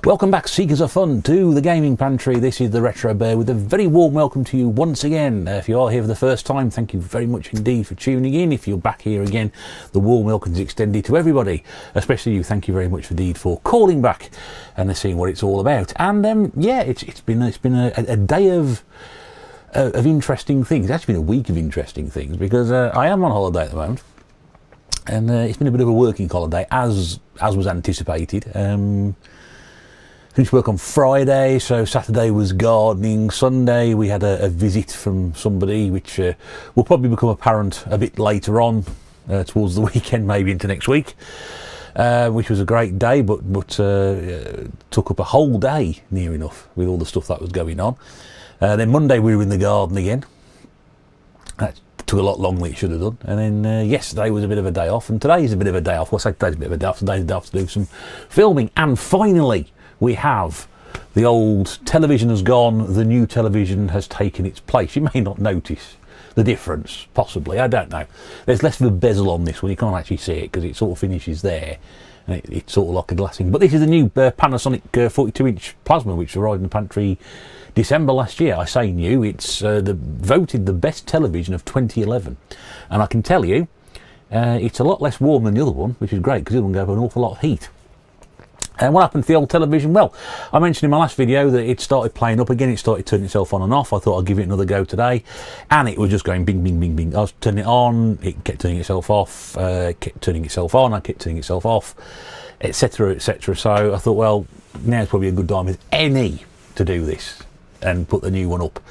Welcome back, seekers of fun, to the Gaming Pantry. This is the Retro Bear with a very warm welcome to you once again. If you are here for the first time, thank you very much indeed for tuning in. If you're back here again, the warm welcome is extended to everybody, especially you. Thank you very much indeed for calling back and seeing what it's all about. And yeah, it's been a day of interesting things. It's actually been a week of interesting things because I am on holiday at the moment, and it's been a bit of a working holiday as was anticipated. Finished work on Friday, so Saturday was gardening. Sunday we had a visit from somebody, which will probably become apparent a bit later on, towards the weekend, maybe into next week, which was a great day, but took up a whole day, near enough, with all the stuff that was going on. Then Monday we were in the garden again. That took a lot longer than it should have done. And then yesterday was a bit of a day off, and today's a bit of a day off. Well, I say today's a bit of a day off. Today's a day off to do some filming, and finally we have the old television has gone, the new television has taken its place. You may not notice the difference, possibly, I don't know. There's less of a bezel on this one, you can't actually see it because it sort of finishes there, and it's sort of like a glassing. But this is the new Panasonic 42-inch plasma, which arrived in the pantry December last year. I say new, it's voted the best television of 2011, and I can tell you, it's a lot less warm than the other one, which is great because it will go for an awful lot of heat. And what happened to the old television? Well, I mentioned in my last video that it started playing up again. It started turning itself on and off. I thought I'd give it another go today. And it was just going bing, bing, bing, bing. I was turning it on, it kept turning itself off, kept turning itself on, I kept turning itself off, etc, etc. So I thought, well, now's probably a good time with any to do this and put the new one up.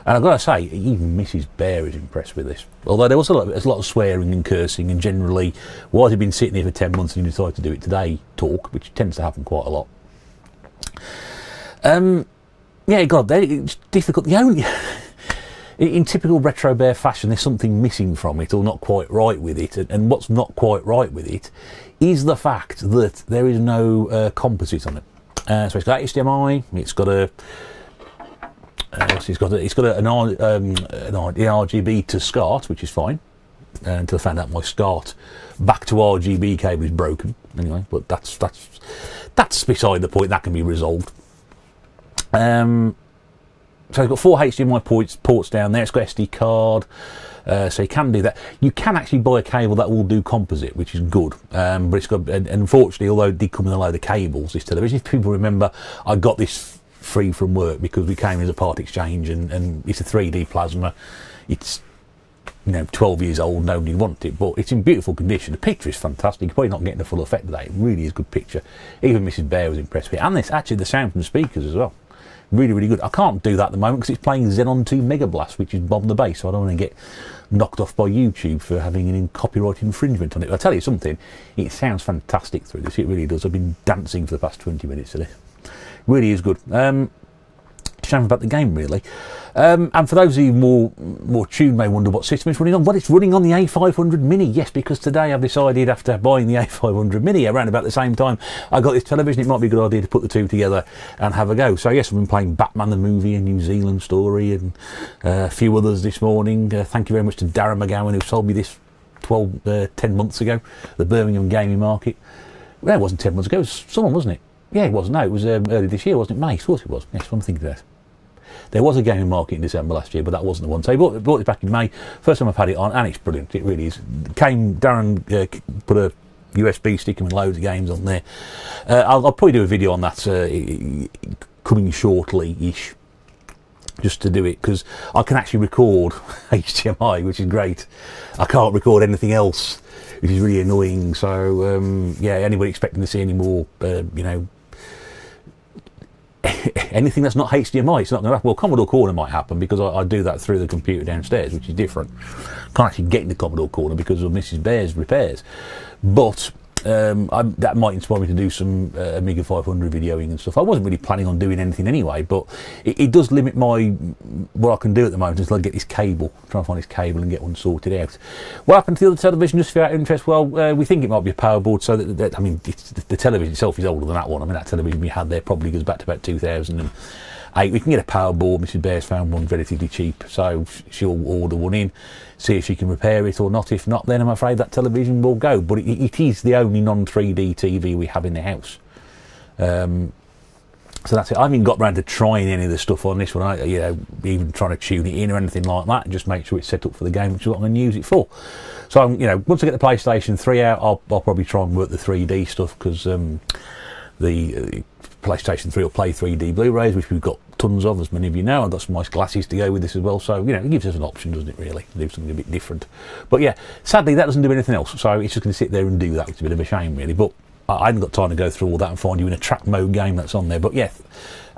And I've got to say, even Mrs. Bear is impressed with this. Although there was a lot of swearing and cursing, and generally, why has he been sitting here for 10 months and you decided to do it today talk, which tends to happen quite a lot. Yeah, God, it's difficult. The only in typical Retro Bear fashion, there's something missing from it, or not quite right with it. And what's not quite right with it is the fact that there is no composite on it. So it's got HDMI, it's got a it's got an RGB to SCART, which is fine, until I found out my SCART back to RGB cable is broken. Anyway, but that's beside the point. That can be resolved. So it's got 4 HDMI ports down there. It's got SD card, so you can do that. You can actually buy a cable that will do composite, which is good. But it's got, and unfortunately, although it did come with a load of cables, this television, if people remember, I got this free from work because we came as a part exchange, and it's a 3D plasma. It's 12 years old, nobody wants it, but it's in beautiful condition. The picture is fantastic. You're probably not getting the full effect today. It really is a good picture. Even Mrs. Bear was impressed with it, and this actually the sound from the speakers as well. Really, really good. I can't do that at the moment because it's playing Xenon 2 Mega Blast, which is bomb the bass, so I don't want to get knocked off by YouTube for having an copyright infringement on it. But I'll tell you something, it sounds fantastic through this. It really does. I've been dancing for the past 20 minutes to this. Really is good. Shame about the game, really. And for those of you more tuned may wonder what system it's running on. Well, it's running on the A500 Mini. Yes, because today I've decided, after buying the A500 Mini around about the same time I got this television, it might be a good idea to put the two together and have a go. So yes, I've been playing Batman the movie, and New Zealand Story, and a few others this morning. Thank you very much to Darren McGowan, who sold me this 10 months ago, the Birmingham Gaming Market. Well, it wasn't 10 months ago, it was someone, wasn't it? Yeah, it was. No, it was early this year, wasn't it? May, of course it was. Yes, I'm thinking of that. There was a gaming market in December last year, but that wasn't the one. So I bought it back in May. First time I've had it on, and it's brilliant. It really is. Darren put a USB stick with loads of games on there. I'll probably do a video on that coming shortly-ish, just to do it, because I can actually record HDMI, which is great. I can't record anything else, which is really annoying. So yeah, anybody expecting to see any more, anything that's not HDMI, it's not going to happen. Well, Commodore Corner might happen because I do that through the computer downstairs, which is different. Can't actually get in the Commodore Corner because of Mrs. Bear's repairs. But that might inspire me to do some Amiga 500 videoing and stuff. I wasn't really planning on doing anything anyway, but it does limit what I can do at the moment until I get this cable, try and find this cable and get one sorted out. What happened to the other television, just for out of interest? Well, we think it might be a power board, so I mean, the television itself is older than that one. I mean, that television we had there probably goes back to about 2008. We can get a power board. Mrs. Bear's found one relatively cheap, so she'll order one in, see if she can repair it or not. If not, then I'm afraid that television will go. But it is the only non-3D TV we have in the house. So that's it. I haven't got round to trying any of the stuff on this one, you know, even trying to tune it in or anything like that, and just make sure it's set up for the game, which is what I'm going to use it for. So, you know, once I get the PlayStation 3 out, I'll probably try and work the 3D stuff, because the PlayStation 3 will play 3D Blu-rays, which we've got tons of, as many of you know. I've got some nice glasses to go with this as well, so, you know, it gives us an option, doesn't it, really, to do something a bit different. But yeah, sadly, that doesn't do anything else, so it's just going to sit there and do that, which is a bit of a shame, really. But I haven't got time to go through all that and find you in a track mode game that's on there. But yeah,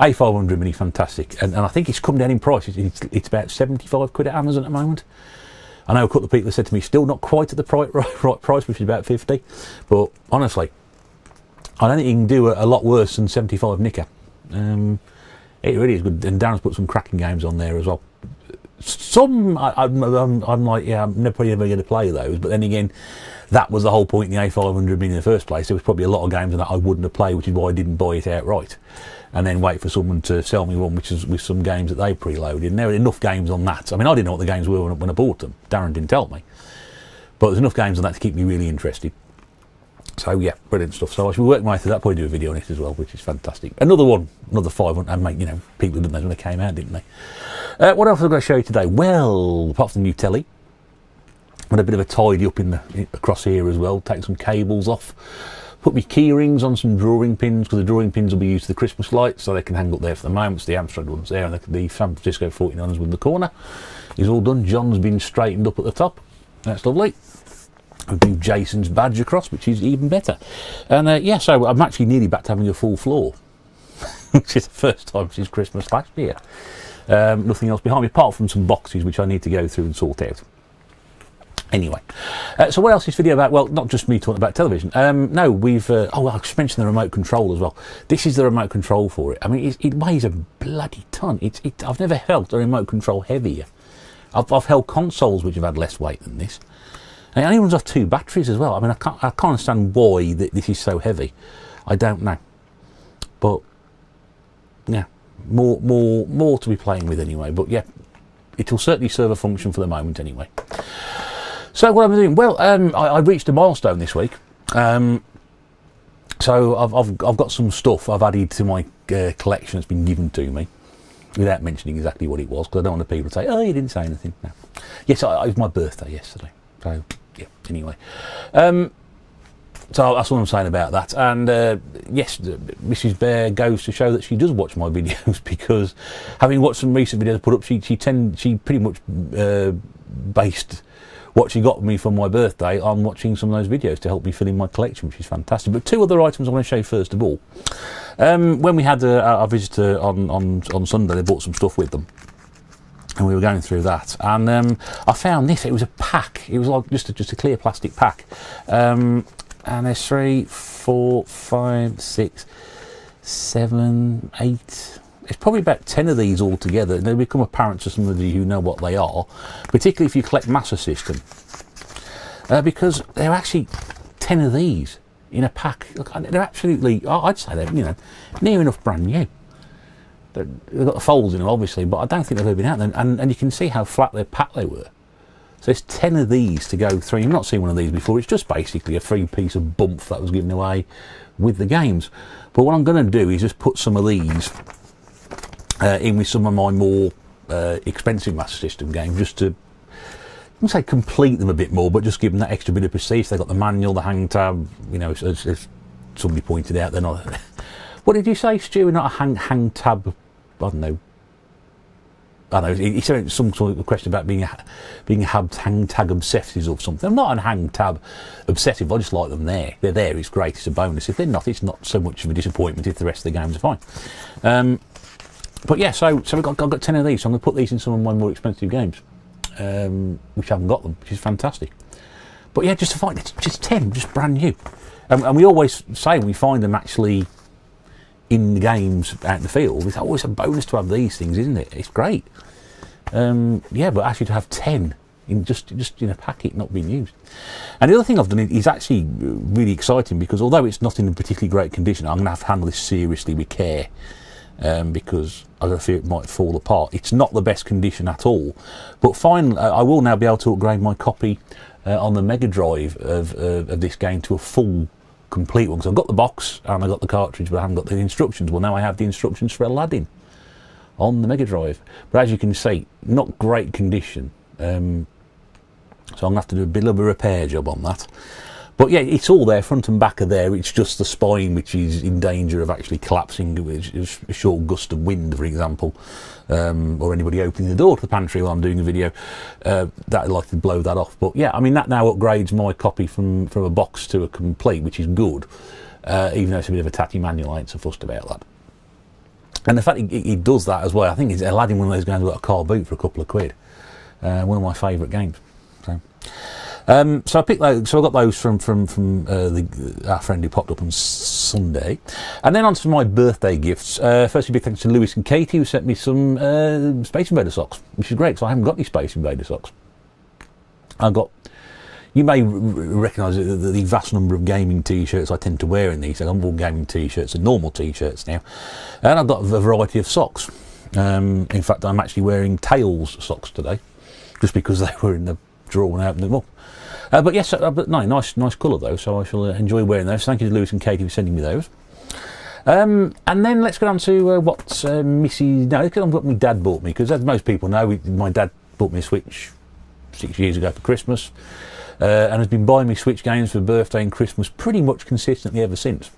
A500 Mini, fantastic. And I think it's come down in price. It's about 75 quid at Amazon at the moment. I know a couple of people have said to me, still not quite at the right price, which is about 50. But honestly, I don't think you can do a lot worse than 75 nicker. It really is good. And Darren's put some cracking games on there as well. Some, I'm like, yeah, I'm probably never going to play those. But then again, that was the whole point in the A500 Mini in the first place. There was probably a lot of games that I wouldn't have played, which is why I didn't buy it outright. And then wait for someone to sell me one, which is with some games that they preloaded. And there were enough games on that. I mean, I didn't know what the games were when I bought them. Darren didn't tell me. But there's enough games on that to keep me really interested. So yeah, brilliant stuff. So I should work my way through that, probably do a video on it as well, which is fantastic. Another one, another 500, and make, you know, people didn't know when they came out, didn't they? What else have I got to show you today? Well, apart from the new telly, had a bit of a tidy up across here as well, take some cables off, put my key rings on some drawing pins, because the drawing pins will be used to the Christmas lights, so they can hang up there for the moment. So the Amstrad one's there, and the San Francisco 49ers with the corner is all done. John's been straightened up at the top, that's lovely. I've moved Jason's badge across, which is even better. And yeah, so I'm actually nearly back to having a full floor, which is the first time since Christmas last year. Nothing else behind me, apart from some boxes which I need to go through and sort out. Anyway, so what else is this video about? Well, not just me talking about television. No, we've... oh, I just mentioned the remote control as well. This is the remote control for it. I mean, it weighs a bloody ton. I've never held a remote control heavier. I've held consoles which have had less weight than this. And it only runs off 2 batteries as well. I mean, I can't understand why this is so heavy. I don't know. But, yeah, more to be playing with anyway. But, yeah, it'll certainly serve a function for the moment anyway. So what am I doing? Well, I reached a milestone this week. So I've got some stuff I've added to my collection that's been given to me, without mentioning exactly what it was, because I don't want the people to say, oh, you didn't say anything. No. Yes, it was my birthday yesterday. So, yeah, anyway. So that's what I'm saying about that. And yes, Mrs. Bear goes to show that she does watch my videos, because having watched some recent videos put up, she pretty much based what she got me for my birthday on watching some of those videos to help me fill in my collection, which is fantastic. But 2 other items I want to show you first of all. When we had our visitor on Sunday, they bought some stuff with them, and we were going through that, and I found this. It was a pack. It was like just a clear plastic pack, and there's 3, 4, 5, 6, 7, 8. It's probably about 10 of these all together, and they'll become apparent to some of you who know what they are, particularly if you collect Master System, because there are actually 10 of these in a pack. Look, they're absolutely, I'd say they're, you know, near enough brand new. They've got the folds in them, obviously, but I don't think they've ever been out there, and you can see how flat their pack they were. So there's 10 of these to go through. You've not seen one of these before. It's just basically a free piece of bump that was given away with the games. But what I'm going to do is just put some of these in with some of my more expensive Master System games, just to, I wouldn't say complete them a bit more, but just give them that extra bit of prestige. They've got the manual, the hang tab, you know, as somebody pointed out, they're not... What did you say, Stu? Not a hang tab, I don't know. I don't know, he said some sort of question about being hang tag obsessive or something. I'm not a hang tab obsessive, I just like them there. They're there, it's great, it's a bonus. If they're not, it's not so much of a disappointment if the rest of the games are fine. But yeah, so I've got 10 of these, so I'm going to put these in some of my more expensive games, which I haven't got them, which is fantastic. But yeah, just to find it's just 10, just brand new. And we always say when we find them actually in the games out in the field, it's always a bonus to have these things, isn't it? It's great. Yeah, but actually to have 10 in just in a packet not being used. And the other thing I've done is actually really exciting, because although it's not in a particularly great condition, I'm going to have to handle this seriously with care. Because I fear it might fall apart. It's not the best condition at all, but finally I will now be able to upgrade my copy on the Mega Drive of this game to a full complete one, because I've got the box and I've got the cartridge, but I haven't got the instructions. Well, now I have the instructions for Aladdin on the Mega Drive, but as you can see, not great condition, so I'm going to have to do a bit of a repair job on that. But yeah, it's all there, front and back are there. It's just the spine which is in danger of actually collapsing with a short gust of wind, for example, or anybody opening the door to the pantry while I'm doing a video, that'd like to blow that off. But yeah, I mean, that now upgrades my copy from a box to a complete, which is good, even though it's a bit of a tatty manual. I ain't so fussed about that. And the fact it does that as well, I think it's Aladdin, one of those games that got a car boot for a couple of quid. One of my favourite games. So I picked those. So I got those from our friend who popped up on Sunday, and then on to my birthday gifts. Firstly, big thanks to Lewis and Katie, who sent me some Space Invader socks, which is great because I haven't got any Space Invader socks. I got. You may recognise the vast number of gaming T-shirts I tend to wear in these. I'm all gaming T-shirts and normal T-shirts now, and I've got a variety of socks. In fact, I'm actually wearing Tails socks today, just because they were in the drawer and I opened them up. But yes, but no, nice colour though, so I shall enjoy wearing those. Thank you to Lewis and Katie for sending me those. And then let's get on to what let's get on what my dad bought me, because as most people know, my dad bought me a Switch 6 years ago for Christmas, and has been buying me Switch games for birthday and Christmas pretty much consistently ever since.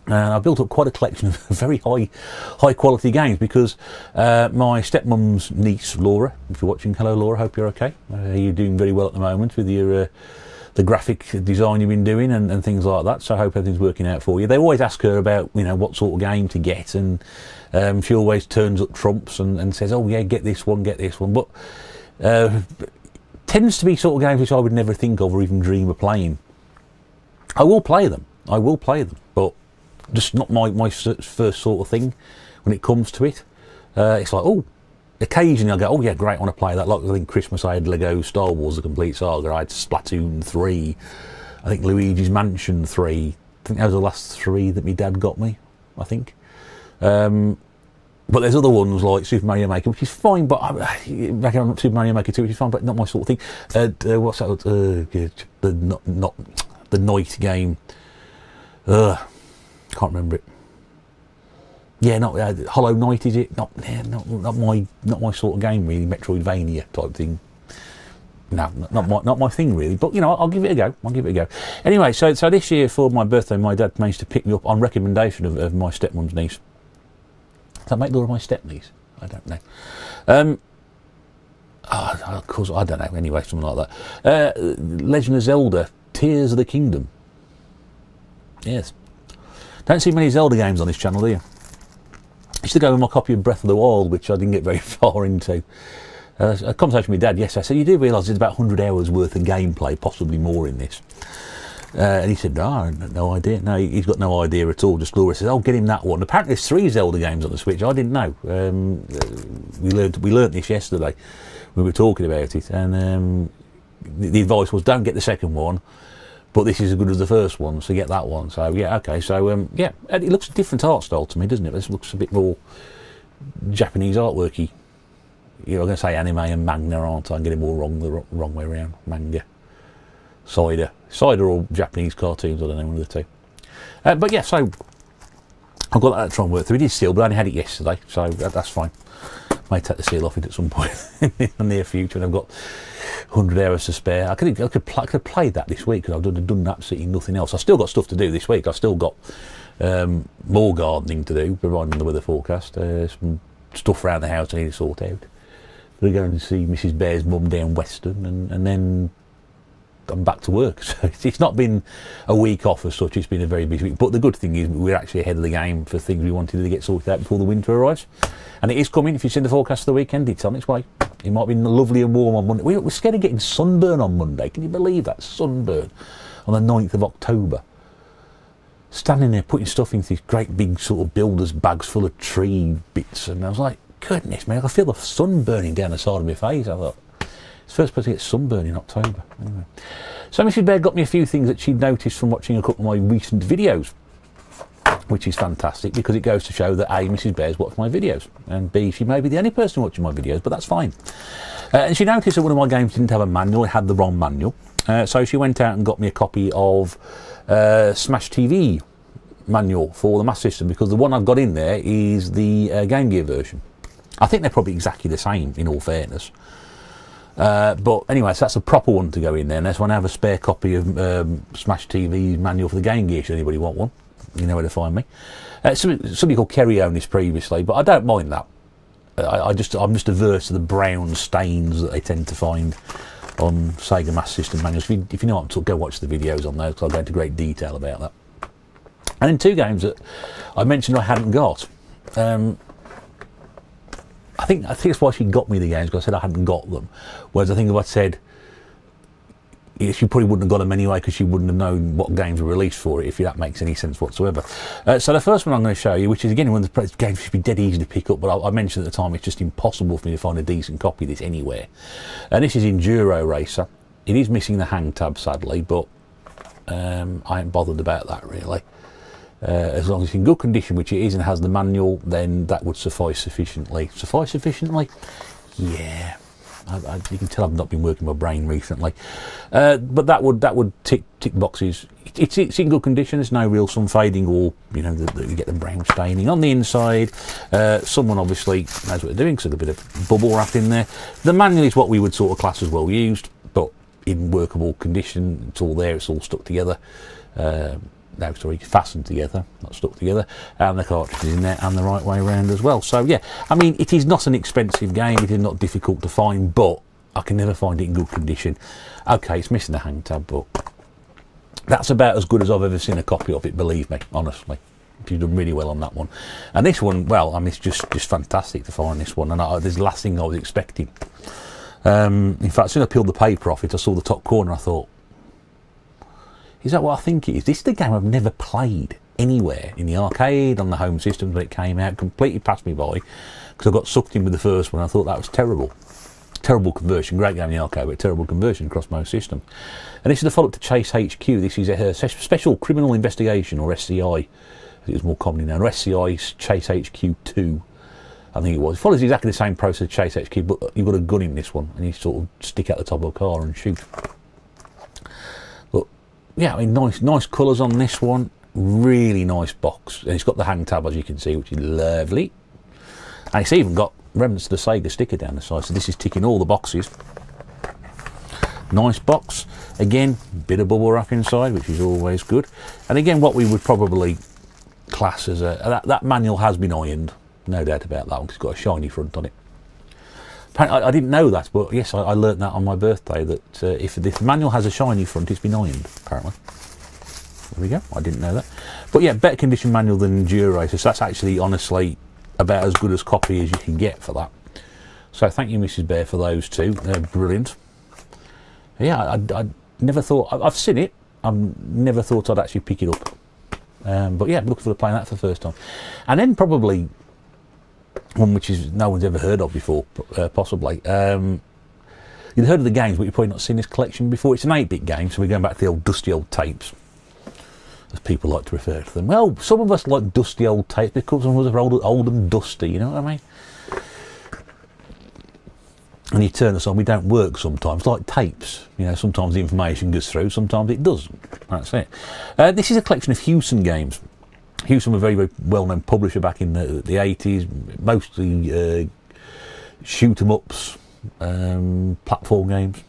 And I built up quite a collection of very high quality games, because my stepmom's niece Laura, if you're watching, hello Laura, hope you're okay. You're doing very well at the moment with your the graphic design you've been doing and things like that, so I hope everything's working out for you. They always ask her about, you know, what sort of game to get, and she always turns up trumps and says, oh yeah, get this one, but tends to be sort of games which I would never think of or even dream of playing. I will play them, but just not my first sort of thing when it comes to it. It's like, oh, occasionally I go, oh yeah, great, I want to play that. Like I think Christmas I had Lego Star Wars The Complete Saga, I had Splatoon 3, I think Luigi's Mansion 3, I think those are the last 3 that my dad got me, I think. But there's other ones like Super Mario Maker, which is fine, but Super Mario Maker 2, which is fine, but not my sort of thing. What's that? The Night game. Can't remember it. Yeah, not Hollow Knight, is it? Not my sort of game really. Metroidvania type thing. No, not my thing really. But you know, I'll give it a go. Anyway, so this year for my birthday, my dad managed to pick me up on recommendation of my stepmom's niece. Does that make Laura my step niece? I don't know. Of course, I don't know. Anyway, something like that. Legend of Zelda: Tears of the Kingdom. Yes. Don't see many Zelda games on this channel, do you? I used to go with my copy of Breath of the Wild, which I didn't get very far into. A conversation with Dad yesterday, I said, you do realise there's about 100 hours worth of gameplay, possibly more in this. And he said, no, I had no idea. No, he's got no idea at all. Just Laura says, oh, get him that one. Apparently there's 3 Zelda games on the Switch. I didn't know. We learnt this yesterday. We were talking about it. And the advice was, don't get the second one, but this is as good as the first one, so get that one. So yeah, okay. So yeah, it looks a different art style to me, doesn't it? This looks a bit more Japanese artworky. You know, I'm going to say anime and manga, aren't I? I'm getting more wrong the wrong way around. Manga, cider or Japanese cartoons. I don't know, one of the two. But yeah, so I've got that to try and work through. It is sealed, but I only had it yesterday, so that's fine. May take the seal off it at some point in the near future, and I've got 100 hours to spare. I could play that this week, because I've done absolutely nothing else. I've still got stuff to do this week. I've still got more gardening to do, providing the weather forecast. Some stuff around the house I need to sort out. We're going to see Mrs. Bear's mum down Weston, and then I'm back to work. So it's not been a week off as such. It's been a very busy week. But the good thing is we're actually ahead of the game for things we wanted to get sorted out before the winter arrives. And it is coming. If you've seen the forecast for the weekend, it's on its way. It might be lovely and warm on Monday. We're scared of getting sunburn on Monday. Can you believe that? Sunburn on the 9th of October. Standing there putting stuff into these great big sort of builder's bags full of tree bits. And I was like, goodness me, I feel the sun burning down the side of my face. I thought, it's the first place to get sunburn in October. Anyway. So Mrs. Bear got me a few things that she'd noticed from watching a couple of my recent videos. which is fantastic because it goes to show that A, Mrs. Bear's watched my videos, and B, she may be the only person watching my videos, but that's fine. And she noticed that one of my games didn't have a manual, it had the wrong manual. So she went out and got me a copy of Smash TV manual for the Master System, because the one I've got in there is the Game Gear version. I think they're probably exactly the same, in all fairness. But anyway, so that's a proper one to go in there. And that's when I have a spare copy of Smash TV manual for the Game Gear, should anybody want one. You know where to find me. Somebody called Kerry owned this previously, but I don't mind that. I'm just averse to the brown stains that they tend to find on Sega Master System manuals. If you know what I'm talking, go watch the videos on those, because I'll go into great detail about that. And in two games that I mentioned I hadn't got, I think that's why she got me the games, because I said I hadn't got them. Whereas I think if I'd said, she probably wouldn't have got them anyway, because she wouldn't have known what games were released for it, if that makes any sense whatsoever. So the first one I'm going to show you, which is again one of the games should be dead easy to pick up, but I mentioned at the time it's just impossible for me to find a decent copy of this anywhere. And this is Enduro Racer. It is missing the hang tab, sadly, but I ain't bothered about that really. As long as it's in good condition, which it is, and has the manual, then that would suffice sufficiently. Suffice sufficiently? Yeah. You can tell I've not been working my brain recently. But that would tick boxes. It's in good condition. There's no real sun fading, or you get the brown staining on the inside. Someone obviously knows what they're doing, so there's a bit of bubble wrap in there. The manual is what we would sort of class as well used, but in workable condition. It's all there. It's all stuck together. No, sorry, fastened together, not stuck together, and the cartridge is in there, and the right way around as well. So yeah, I mean, it is not an expensive game, it is not difficult to find, but I can never find it in good condition. Okay, it's missing the hang tab, but that's about as good as I've ever seen a copy of it, believe me, honestly. You've done really well on that one. And this one, well, I mean, it's just fantastic to find this one, and this is the last thing I was expecting. In fact, as soon as I peeled the paper off it, I saw the top corner, I thought, is that what I think it is? This is the game I've never played anywhere, in the arcade, on the home systems when it came out. Completely passed me by, because I got sucked in with the first one. I thought that was terrible. Terrible conversion. Great game in the arcade, but terrible conversion across most systems. And this is the follow-up to Chase HQ. This is a Special Criminal Investigation, or SCI, as it was more commonly known, or SCI Chase HQ 2, I think it was. It follows exactly the same process as Chase HQ, but you've got a gun in this one, and you sort of stick out the top of a car and shoot. Yeah, I mean, nice colours on this one. Really nice box. And it's got the hang tab, as you can see, which is lovely. And it's even got remnants of the Sega sticker down the side. So this is ticking all the boxes. Nice box. Again, bit of bubble wrap inside, which is always good. And again, what we would probably class as that manual has been ironed. No doubt about that one, because it's got a shiny front on it. I didn't know that, but yes, I learnt that on my birthday, that if the manual has a shiny front, it's been ironed, apparently. There we go, I didn't know that. But yeah, better condition manual than Enduro Racer, so that's actually, honestly, about as good a copy as you can get for that. So thank you, Mrs. Bear, for those two. They're brilliant. Yeah, I never thought, I've seen it, I never thought I'd actually pick it up. But yeah, I'm looking forward to playing that for the first time. And then probably one which is no one's ever heard of before, possibly. You'd heard of the games, but you've probably not seen this collection before. It's an 8-bit game, so we're going back to the old dusty old tapes, as people like to refer to them. Well, some of us like dusty old tapes because some of us are old and dusty, you know what I mean? And you turn us on, we don't work sometimes, like tapes. You know, sometimes the information goes through, sometimes it doesn't. That's it. This is a collection of Hewson games. Hewson were a very, very well-known publisher back in the 80s, mostly shoot-em-ups, platform games,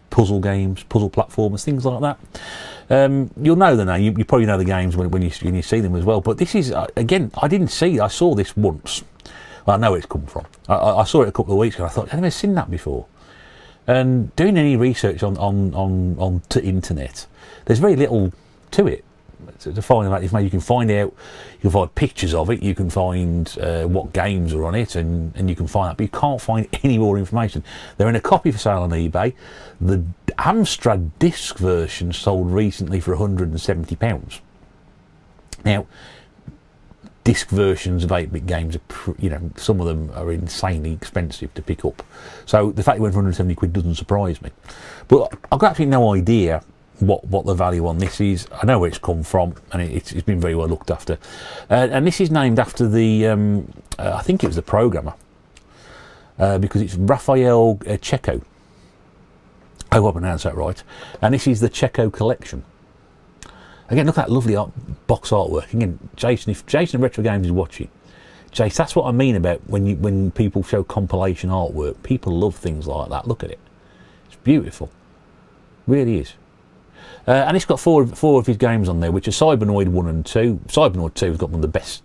puzzle platformers, things like that. You'll know the name, you probably know the games when you see them as well, but this is, again, I saw this once. Well, I know where it's come from. I saw it a couple of weeks ago, I thought, I've never seen that before. And doing any research on internet, there's very little to it. To find that information, you can find out, you can find pictures of it, you can find what games are on it, and you can find that, but you can't find any more information. They're in a copy for sale on eBay. The Amstrad disc version sold recently for £170. Now, disc versions of 8-bit games are, some of them are insanely expensive to pick up. So the fact it went for 170 quid doesn't surprise me. But I've got absolutely no idea what the value on this is. I know where it's come from, and it's been very well looked after. And this is named after the, I think it was the programmer, because it's Raphael Checo. I hope I pronounced that right. And this is the Checo collection. Again, look at that lovely box artwork. Again, Jason, if Jason Retro Games is watching, Jason, that's what I mean about when people show compilation artwork. People love things like that. Look at it. It's beautiful. Really is. And it's got four of his games on there, which are Cybernoid 1 and 2. Cybernoid 2 has got one of the best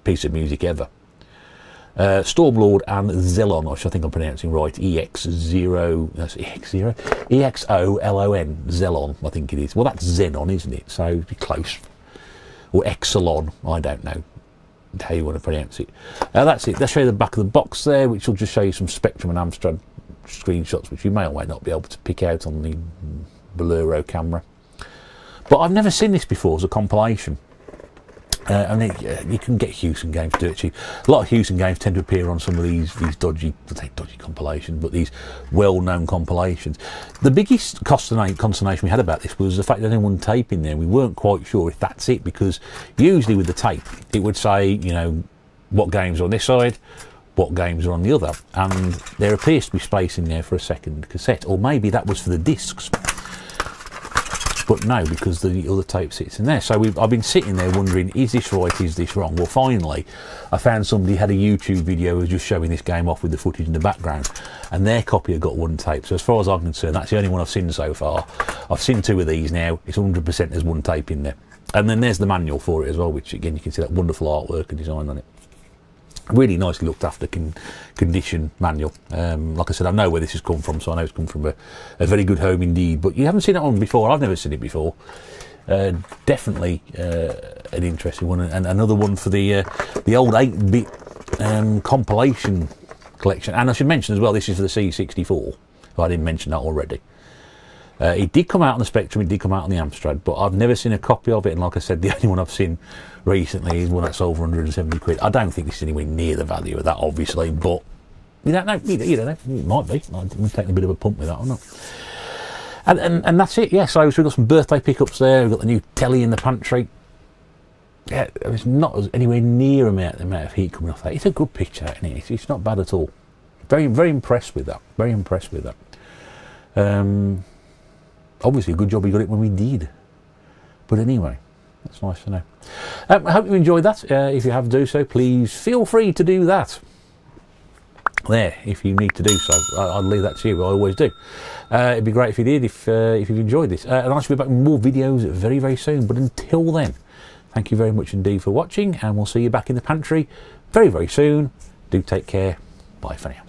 piece of music ever. Stormlord and Zelon, which I think I'm pronouncing right. EX0, that's EX0? EXOLON, Zelon, I think it is. Well, that's Xenon, isn't it? So, be close. Or Exelon, I don't know how you want to pronounce it. That's it. Let's show you the back of the box there, which will just show you some Spectrum and Amstrad screenshots, which you may or may not be able to pick out on the Bolero camera. But I've never seen this before as a compilation. I mean, you can get Houston games to do it cheap. A lot of Houston games tend to appear on some of these dodgy compilations, but these well-known compilations. The biggest consternation we had about this was the fact that there was one tape in there. We weren't quite sure if that's it, because usually with the tape it would say, you know, what games are on this side, what games are on the other, and there appears to be space in there for a second cassette, or maybe that was for the discs. But no, because the other tape sits in there. So I've been sitting there wondering, is this right, is this wrong? Well, finally, I found somebody had a YouTube video just showing this game off with the footage in the background, and their copy had got one tape. So as far as I'm concerned, that's the only one I've seen so far. I've seen two of these now. It's 100% there's one tape in there. And then there's the manual for it as well, which again, you can see that wonderful artwork and design on it. Really nicely looked after condition manual. Like I said, I know where this has come from, so I know it's come from a very good home indeed. But you haven't seen it on before. I've never seen it before. Definitely an interesting one, and another one for the old 8-bit compilation collection. And I should mention as well, this is for the C64. If I didn't mention that already. It did come out on the Spectrum, it did come out on the Amstrad, but I've never seen a copy of it, and like I said, the only one I've seen recently is one that's over 170 quid. I don't think this is anywhere near the value of that, obviously, but you don't know, you don't know, it might be. I'm taking a bit of a pump with that or not. And that's it, yeah, so we've got some birthday pickups there, we've got the new telly in the pantry. Yeah, it's not anywhere near the amount of heat coming off that. It's a good picture, isn't it? It's not bad at all. Very, very impressed with that, very impressed with that. Obviously, a good job we got it when we did. But anyway, that's nice to know. I hope you enjoyed that. If you have do so, please feel free to do that. There, if you need to do so. I'll leave that to you, I always do. It'd be great if you did, if you've enjoyed this. And I should be back with more videos very, very soon. But until then, thank you very much indeed for watching, and we'll see you back in the pantry very, very soon. Do take care. Bye for now.